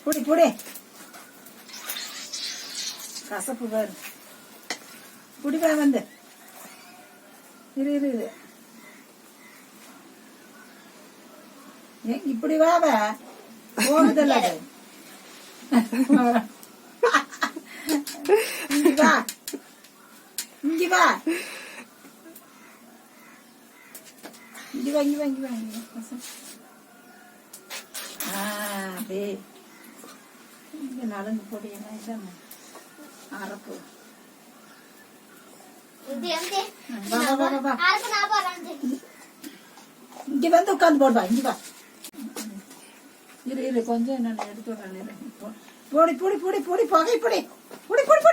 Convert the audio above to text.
புடி புடி கசப்பு பாரு புடிப்பா வந்து இரு இரு இரு இப்படி வாவ போகுதில்ல அது இங்க வா இங்க வா இங்க வா இங்க வா இங்க வா இங்க அப்படியே இங்க நடந்து போடி என்ன இதான அரப்பு இங்க வந்து உட்காந்து போடுவா இங்க வா இரு இரு கொஞ்சம் நான் எடுத்து விடுறேன் போடி பொடி பொடி பொடி புகை பொடி பொடி பொடி